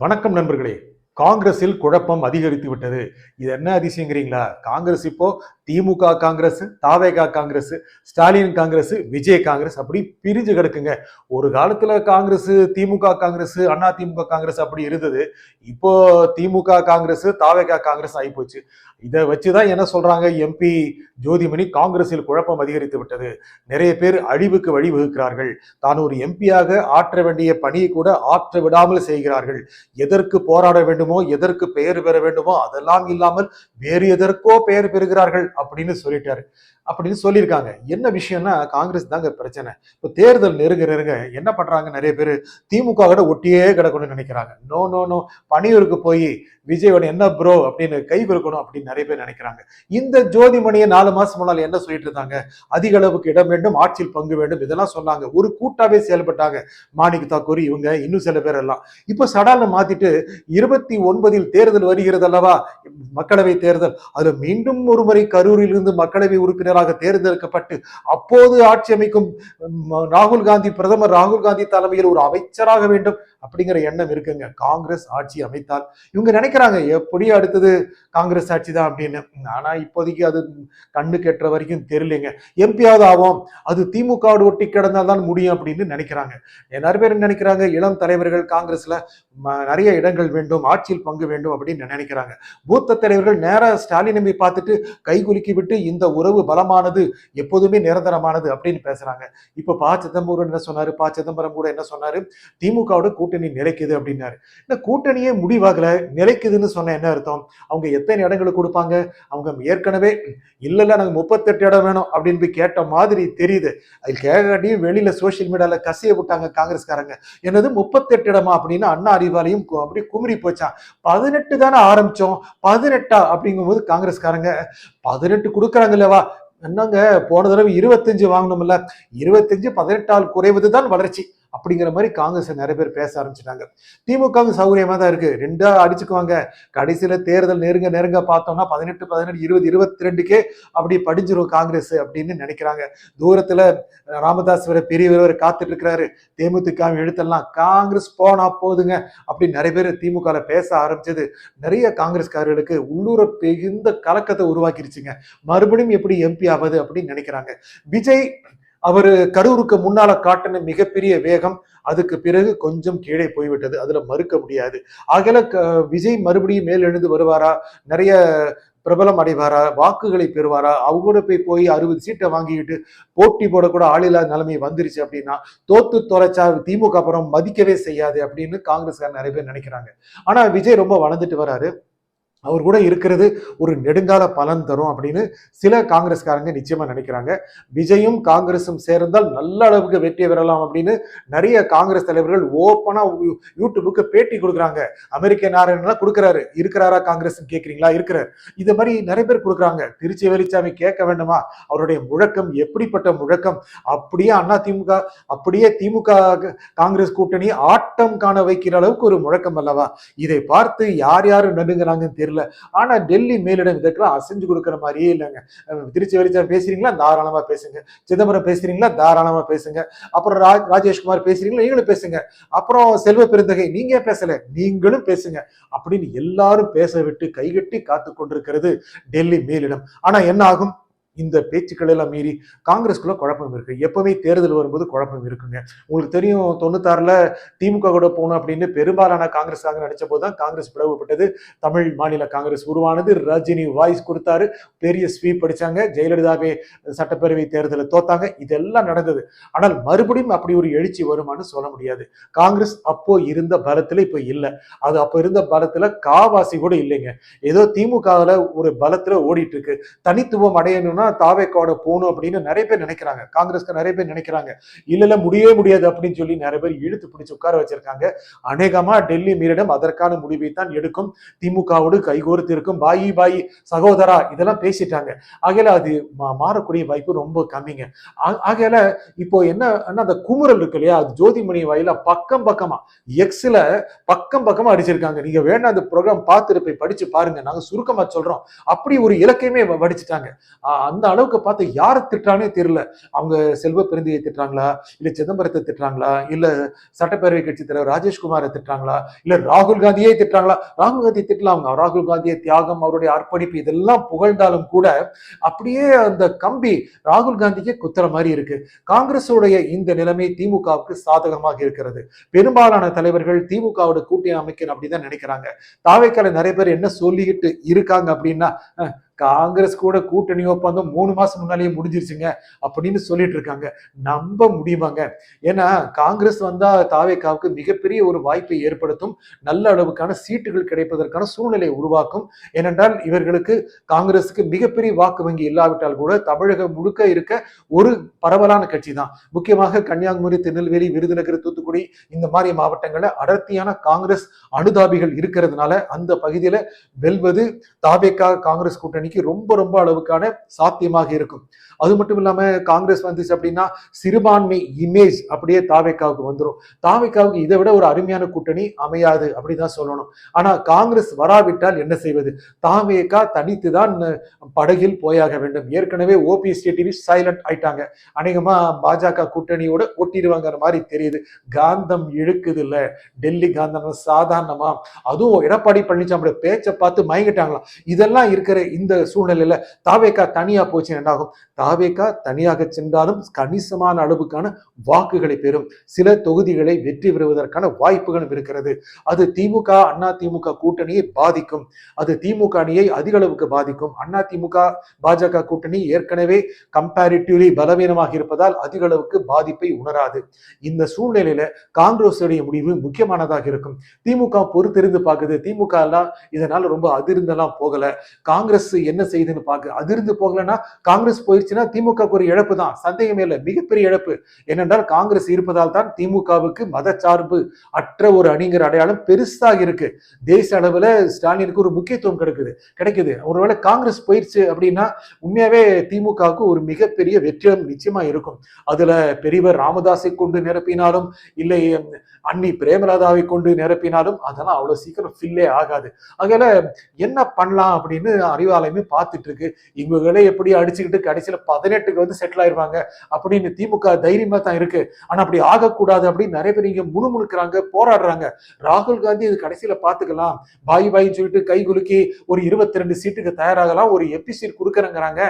வணக்கம் நண்பர்களே. காங்கிரஸில் குழப்பம் அதிகரித்து விட்டது. இது என்ன அதிசயங்கிறீங்களா? காங்கிரஸ் இப்போ திமுக காங்கிரஸ், தாவேகா காங்கிரஸ், ஸ்டாலின் காங்கிரஸ், விஜய் காங்கிரஸ் அப்படி பிரிஞ்சு கிடக்குங்க. ஒரு காலத்துல காங்கிரஸ், திமுக காங்கிரஸ், அண்ணா திமுக காங்கிரஸ் அப்படி இருந்தது. இப்போ திமுக காங்கிரஸ், தாவேகா காங்கிரஸ் ஆயிப்போச்சு. இதை வச்சுதான் என்ன சொல்றாங்க எம்பி ஜோதிமணி, காங்கிரஸில் குழப்பம் அதிகரித்து விட்டது. நிறைய பேர் அழிவுக்கு வழிவகுக்கிறார்கள். தான் ஒரு எம்பியாக ஆற்ற வேண்டிய பணியை கூட ஆற்ற விடாமல் செய்கிறார்கள். எதற்கு போராட வேண்டுமோ, எதற்கு பெயர் பெற வேண்டுமோ அதெல்லாம் இல்லாமல் வேறு எதற்கோ பெயர் பெறுகிறார்கள் அப்படின்னு சொல்லிட்டாரு. அப்படின்னு சொல்லியிருக்காங்க. என்ன விஷயம்னா காங்கிரஸ் தாங்க பிரச்சனை. இப்போ தேர்தல் நெருங்க நெருங்க என்ன பண்றாங்க, நிறைய பேர் திமுக கிட்ட ஒட்டியே கிடக்கணும்னு நினைக்கிறாங்க. நோ நோ நோ, பணியூருக்கு போய் விஜயோட என்ன ப்ரோ அப்படின்னு கை கொடுக்கணும் அப்படின்னு நிறைய பேர் நினைக்கிறாங்க. இந்த ஜோதிமணியை 4 மாசம் முன்னால என்ன சொல்லிட்டு இருந்தாங்க? அதிக அளவுக்கு இடம் வேண்டும், ஆட்சியில் பங்கு வேண்டும், இதெல்லாம் சொன்னாங்க. ஒரு கூட்டாவே செயல்பட்டாங்க. மாணிக் தாக்கூர் இவங்க இன்னும் சில பேர் எல்லாம். இப்போ சடால மாத்திட்டு 29 தேர்தல் வருகிறது அல்லவா, மக்களவை தேர்தல். அதுல மீண்டும் ஒரு முறை கரூரில் இருந்து மக்களவை உறுப்பினராக தேர்ந்தெடுக்கப்பட்டு அப்போது ஆட்சி அமைக்கும் ராகுல் காந்தி, பிரதமர் ராகுல் காந்தி தலைமையில் ஒரு அமைச்சராக வேண்டும் அப்படிங்கிற எண்ணம் இருக்குங்க. காங்கிரஸ் ஆட்சி அமைத்தால் இவங்க நினைக்கிறாங்க எப்படியும் அடுத்தது காங்கிரஸ் ஆட்சி தான் அப்படின்னு. ஆனா இப்போதைக்கு அது கண்ணு கெட்டுற வரைக்கும் தெரியலைங்க. எம்பியாவது ஆகும், அது திமுகவோடு ஒட்டி கிடந்தால் தான் முடியும் அப்படின்னு நினைக்கிறாங்க. நிறைய பேர் நினைக்கிறாங்க இளம் தலைவர்கள் காங்கிரஸ்ல நிறைய இடங்கள் வேண்டும், ஆட்சியில் பங்கு வேண்டும் அப்படின்னு நினைக்கிறாங்க. மூத்த தலைவர்கள் நேரா ஸ்டாலினை பார்த்துட்டு கைகுலுக்கி விட்டு இந்த உறவு பலமானது, எப்போதுமே நிரந்தரமானது அப்படின்னு பேசுறாங்க. இப்ப ப சிதம்பரம் என்ன சொன்னாரு? ப சிதம்பரம் கூட என்ன சொன்னாரு? திமுகவோட கூட்டணி நிலைக்குது அப்படின்னாரு. இந்த கூட்டணியே முடிவாகல, நிலைக்குதுன்னு சொன்ன என்ன அர்த்தம்? அவங்க எத்தனை இடங்களுக்கு கொடுப்பாங்க? அவங்க ஏற்கனவே இல்ல நாங்க 38 இடம் வேணும் அப்படின்னு போய் கேட்ட மாதிரி தெரியுது. அது கேட்காட்டியும் வெளியில சோசியல் மீடியால கசிய விட்டாங்க காங்கிரஸ்காரங்க. என்னது 38 இடமா அப்படின்னு அண்ணா அறிவாலையும் அப்படி குமரி போச்சான். 18 தானே ஆரம்பிச்சோம், 18 அப்படிங்கும் போது காங்கிரஸ்காரங்க 18 கொடுக்கறாங்க இல்லவா, என்னங்க போன தடவை 25 வாங்கணும்ல, 25 18ஆல் குறைவதுதான் வளர்ச்சி அப்படிங்கிற மாதிரி காங்கிரஸ் நிறைய பேர் பேச ஆரம்பிச்சிட்டாங்க. திமுக சௌகரியமா தான் இருக்கு, ரெண்டா அடிச்சுக்குவாங்க. கடைசியில தேர்தல் நெருங்க நெருங்க பார்த்தோம்னா 18 18 20 22க்கே அப்படி படிஞ்சிரும் காங்கிரஸ் அப்படின்னு நினைக்கிறாங்க. தூரத்துல ராமதாஸ் வர பெரியவர் காத்துட்டு இருக்கிறாரு, தேமுதிக எழுத்தெல்லாம் காங்கிரஸ் போனா போதுங்க அப்படின்னு நிறைய பேர் திமுக பேச ஆரம்பிச்சது நிறைய காங்கிரஸ்காரர்களுக்கு உள்ளூர மிகுந்த கலக்கத்தை உருவாக்கிருச்சுங்க. மறுபடியும் எப்படி எம்பி ஆவது அப்படின்னு நினைக்கிறாங்க. விஜய் அவரு கரூருக்கு முன்னால காட்டின மிகப்பெரிய வேகம் அதுக்கு பிறகு கொஞ்சம் கீழே போய்விட்டது, அதுல மறுக்க முடியாது. ஆகல விஜய் மறுபடியும் மேல் எழுந்து வருவாரா, நிறைய பிரபலம் அடைவாரா, வாக்குகளை பெறுவாரா, அவங்களோட போய் 60 சீட்டை வாங்கிக்கிட்டு போட்டி போடக்கூட ஆளில்லாத நிலைமை வந்துருச்சு அப்படின்னா தோத்து தொலைச்சா திமுக அப்புறம் மதிக்கவே செய்யாது அப்படின்னு காங்கிரஸ்காரர் நிறைய பேர் நினைக்கிறாங்க. ஆனா விஜய் ரொம்ப வளர்ந்துட்டு வராரு, அவர் கூட இருக்கிறது ஒரு நெடுங்கால பலன் தரும் அப்படின்னு சில காங்கிரஸ்காரங்க நிச்சயமா நினைக்கிறாங்க. விஜயும் காங்கிரஸும் சேர்ந்தால் நல்ல அளவுக்கு வெற்றி பெறலாம் அப்படின்னு நிறைய காங்கிரஸ் தலைவர்கள் ஓப்பனா யூடியூபுக்கு பேட்டி கொடுக்குறாங்க. அமெரிக்க நாராயணன் கொடுக்குறாரு, இருக்கிறாரா காங்கிரஸ் கேட்கிறீங்களா, இருக்கிறார். இது மாதிரி நிறைய பேர் கொடுக்குறாங்க. திருச்சி வேலுச்சாமி கேட்க வேண்டுமா, அவருடைய முழக்கம் எப்படிப்பட்ட முழக்கம், அப்படியே அண்ணா திமுக அப்படியே திமுக காங்கிரஸ் கூட்டணி ஆட்டம் காண வைக்கிற அளவுக்கு ஒரு முழக்கம் அல்லவா. இதை பார்த்து யார் யாரு நடுங்கிறாங்கன்னு தெரியல. ஆனா டெல்லி மேலிடம் இதற்கெல்லாம் அசைஞ்சு கொடுக்கிற மாதிரியே இல்லைங்க. திருச்சி வெளிச்சம் பேசுறீங்களா, தாராளமா பேசுங்க. சிதம்பரம் பேசுறீங்களா, தாராளமா பேசுங்க. அப்புறம் ராஜேஷ்குமார் பேசுறீங்களா, நீங்களும் பேசுங்க. அப்புறம் செல்வ பெருந்தகை நீங்க பேசல, நீங்களும் பேசுங்க அப்படின்னு எல்லாரும் பேச விட்டு கைகட்டி காத்து கொண்டிருக்கிறது டெல்லி மேலிடம். ஆனா என்ன ஆகும்? இந்த பேச்சுக்கள் எல்லாம் மீறி காங்கிரஸ்குள்ள குழப்பம் இருக்கு. எப்பவுமே தேர்தல் வரும்போது குழப்பம் இருக்குங்க. உங்களுக்கு தெரியும் 96ல திமுக கூட போகணும் அப்படின்னு பெரும்பாலான காங்கிரஸ்காரங்க நினைச்ச போதுதான் காங்கிரஸ் பிளவுபட்டது. தமிழ் மாநில காங்கிரஸ் உருவானது. ரஜினி வாய்ஸ் கொடுத்தாரு, பெரிய ஸ்வீப் அடிச்சாங்க, ஜெயலலிதாவே சட்டப்பேரவை தேர்தலில் தோத்தாங்க. இதெல்லாம் நடந்தது. ஆனால் மறுபடியும் அப்படி ஒரு எழுச்சி வருமானு சொல்ல முடியாது. காங்கிரஸ் அப்போ இருந்த பலத்துல இப்ப இல்லை. அது அப்போ இருந்த பலத்துல காவாசி கூட இல்லைங்க. ஏதோ திமுகவில் ஒரு பலத்துல ஓடிட்டு இருக்கு. தனித்துவம் அடையணும்னா தாவேக்காவோட போகணும் அப்படின்னு நிறைய பேர் நினைக்கிறாங்க. காங்கிரஸ்க்கு நிறைய பேர் நினைக்கிறாங்க. இல்ல முடியவே முடியாது அப்படின்னு சொல்லி நிறைய பேர் இழுத்து பிடிச்சு உட்கார வச்சிருக்காங்க. அநேகமா டெல்லி மீறிடம் அதற்கான முடிவை தான் எடுக்கும். திமுகவோடு கைகோர்த்து இருக்கும். பாயி பாயி சகோதரா இதெல்லாம் பேசிட்டாங்க. ஆகையில அது மாறக்கூடிய வாய்ப்பு ரொம்ப கம்மிங்க. ஆகையில இப்போ என்ன அந்த குமுறல் இருக்கு இல்லையா, அது ஜோதிமணி வாயில பக்கம் பக்கமா எக்ஸ்ல பக்கம் பக்கமா அடிச்சிருக்காங்க. நீங்க வேணா அந்த ப்ரோக்ராம் பார்த்துட்டு போய் படிச்சு பாருங்க, நாங்க சுருக்கமா சொல்றோம். அப்படி ஒரு இலக்கையுமே வடிச்சுட்டாங்க. அந்த அளவுக்கு பார்த்து யாரை திட்டானே தெரியல. அவங்க செல்வ பெருந்தியை திட்டுறாங்களா, இல்ல சிதம்பரத்தை திட்டுறாங்களா, இல்ல சட்டப்பேரவை கட்சி தலைவர் ராஜேஷ்குமாரை திட்டுறாங்களா, இல்ல ராகுல் காந்தியே திட்டுறாங்களா? ராகுல் காந்தி திட்டலாம். அவங்க ராகுல் காந்தியை தியாகம், அவருடைய அர்ப்பணிப்பு இதெல்லாம் புகழ்ந்தாலும் கூட அப்படியே அந்த கம்பி ராகுல் காந்திக்கே குத்துற மாதிரி இருக்கு. காங்கிரஸுடைய இந்த நிலைமை திமுகவுக்கு சாதகமாக இருக்கிறது. பெரும்பாலான தலைவர்கள் திமுகவோட கூட்டணி அமைக்கணும் அப்படிதான் நினைக்கிறாங்க. தாவேக்கால நிறைய பேர் என்ன சொல்லிக்கிட்டு இருக்காங்க அப்படின்னா, காங்கிரஸ் கூட கூட்டணி ஒப்பந்தம் 3 மாசம் முன்னாலேயே முடிஞ்சிருச்சுங்க அப்படின்னு சொல்லிட்டு இருக்காங்க. நம்ப முடியுமாங்க? ஏன்னா காங்கிரஸ் வந்தா தாவேக்காவுக்கு மிகப்பெரிய ஒரு வாய்ப்பை ஏற்படுத்தும், நல்ல அளவுக்கான சீட்டுகள் கிடைப்பதற்கான சூழ்நிலை உருவாக்கும். ஏனென்றால் இவர்களுக்கு காங்கிரஸுக்கு மிகப்பெரிய வாக்கு வங்கி இல்லாவிட்டால் கூட தமிழகம் முழுக்க இருக்க ஒரு பரவலான கட்சி தான். முக்கியமாக கன்னியாகுமரி, திருநெல்வேலி, விருதுநகர், தூத்துக்குடி இந்த மாதிரி மாவட்டங்கள்ல அடர்த்தியான காங்கிரஸ் அனுதாபிகள் இருக்கிறதுனால அந்த பகுதியில வெல்வது தாவேக்கா காங்கிரஸ் கூட்டணி ரொம்ப ரொம்ப அளவுக்கான சாத்தியமாக இருக்கும். அது மட்டும் இல்லாம காங்கிரஸ் வந்துச்சு அப்படின்னா சிறுபான்மை இமேஜ் அப்படியே தாவேக்காவுக்கு வந்துடும். தாவேக்காவுக்கு இதை விட ஒரு அருமையான கூட்டணி அமையாது அப்படிதான் சொல்லணும். ஆனா காங்கிரஸ் வராவிட்டால் என்ன செய்வது? தாவேக்கா தனித்து தான் படகில் போயாக வேண்டும். ஏற்கனவே ஓபிஎஸ் டிவி சைலண்ட் ஆயிட்டாங்க. அநேகமா பாஜக கூட்டணியோட ஒட்டிடுவாங்கிற மாதிரி தெரியுது. காந்தம் இழுக்குது இல்ல, டெல்லி காந்தம் சாதாரணமா, அதுவும் எடப்பாடி பழனிசாமி பேச்சை பார்த்து மயங்கிட்டாங்களாம். இதெல்லாம் இருக்கிற இந்த சூழ்நிலையில தாவேக்கா தனியா போச்சு என்னாகும்? தாவேக்கா தனியாக சென்றாலும் கணிசமான அளவுக்கான வாக்குகளை பெறும். சில தொகுதிகளை வெற்றி பெறுவதற்கான வாய்ப்புகளும் இருக்கிறது. அது திமுக அண்ணா திமுக கூட்டணியை பாதிக்கும். அது திமுக அணியை அதிக அளவுக்கு பாதிக்கும். அண்ணா திமுக பாஜக கூட்டணி ஏற்கனவே கம்பேரிட்டிவ்லி பலவீனமாக இருப்பதால் அதிக அளவுக்கு பாதிப்பை உணராது. இந்த சூழ்நிலையில காங்கிரஸுடைய முடிவு முக்கியமானதாக இருக்கும். திமுக பொறுத்திருந்து பார்க்குது. திமுக எல்லாம் இதனால ரொம்ப அதிர்ந்தெல்லாம் போகல. காங்கிரஸ் என்ன செய்யுதுன்னு பார்க்க அதிர்ந்து போகலன்னா காங்கிரஸ் போயிடுச்சுன்னா திமுக ஒரு இழப்பு தான், சந்தேகமே இல்லை, மிகப்பெரிய இழப்பு. ஏனென்றால் காங்கிரஸ் இருப்பதால் தான் திமுகவுக்கு மதச்சார்பு அற்ற ஒரு அணிங்கிற அடையாளம் பெருசாக இருக்கு. தேச அளவுல ஸ்டாலினுக்கு ஒரு முக்கியத்துவம் கிடைக்குது. ஒருவேளை காங்கிரஸ் போயிடுச்சு அப்படின்னா உண்மையாவே திமுகவுக்கு ஒரு மிகப்பெரிய வெற்றிடம் நிச்சயமா இருக்கும். அதுல பெரியவர் ராமதாஸை கொண்டு நிரப்பினாலும் இல்லை அன்னி பிரேமலதாவை கொண்டு நிரப்பினாலும் அதெல்லாம் அவ்வளவு சீக்கிரம் ஃபில்லே ஆகாது. அதனால என்ன பண்ணலாம் அப்படின்னு அறிவாலயமே பார்த்துட்டு இருக்கு. இவங்களே எப்படி அடிச்சுக்கிட்டு கடைசியில 18க்கு வந்து செட்டில் ஆயிருவாங்க அப்படின்னு திமுக தைரியமா தான் இருக்கு. ஆனா அப்படி ஆகக்கூடாது அப்படின்னு நிறைய பேர் இங்க முணுமுணுக்கிறாங்க, போராடுறாங்க. ராகுல் காந்தி இது கடைசியில பாத்துக்கலாம், பாய் பாயின்னு சொல்லிட்டு கை குலுக்கி ஒரு 22 சீட்டுக்கு தயாராகலாம், ஒரு எம்பி சீட் கொடுக்குறேங்கிறாங்க,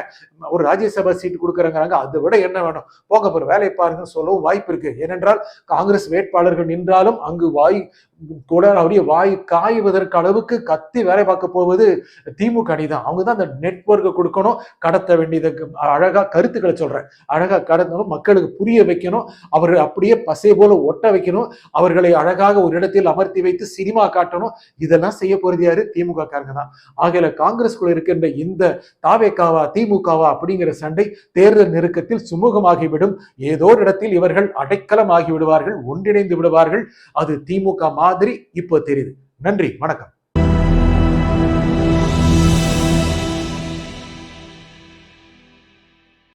ஒரு ராஜ்யசபா சீட் கொடுக்குறேங்கிறாங்க. அதை விட என்ன வேணும், போங்க போற வேலையை பாருங்கன்னு சொல்லவும் வாய்ப்பு இருக்கு. ஏனென்றால் காங்கிரஸ் வேட்பாளர்கள் நின்றாலும் அங்கு வாய் காய்வதற்கு அளவுக்கு கத்தி வேலை பார்க்க போவது திமுக அணி தான். அவங்க தான் அந்த நெட்வொர்க்கை கொடுக்கணும், கடத்த வேண்டியது அழகா கருத்துக்களை சொல்றேன், அழகா கடத்தணும், மக்களுக்கு புரிய வைக்கணும், அவர்கள் அப்படியே பசை போல ஒட்ட வைக்கணும், அவர்களை அழகாக ஒரு இடத்தில் அமர்த்தி வைத்து சினிமா காட்டணும். இதெல்லாம் செய்ய போறது யாரு? திமுக காரங்க தான். ஆகையில காங்கிரஸ்குள்ள இருக்கின்ற இந்த தாவேக்காவா திமுகவா அப்படிங்கிற சண்டை தேர்தல் நெருக்கத்தில் சுமூகமாகிவிடும். ஏதோ ஒரு இடத்தில் இவர்கள் அடைக்கலம் ஆகி விடுவார்கள், ஒன்றிணைந்து விடுவார்கள். அது திமுக மாதிரி இப்போ தெரியுது. நன்றி, வணக்கம்.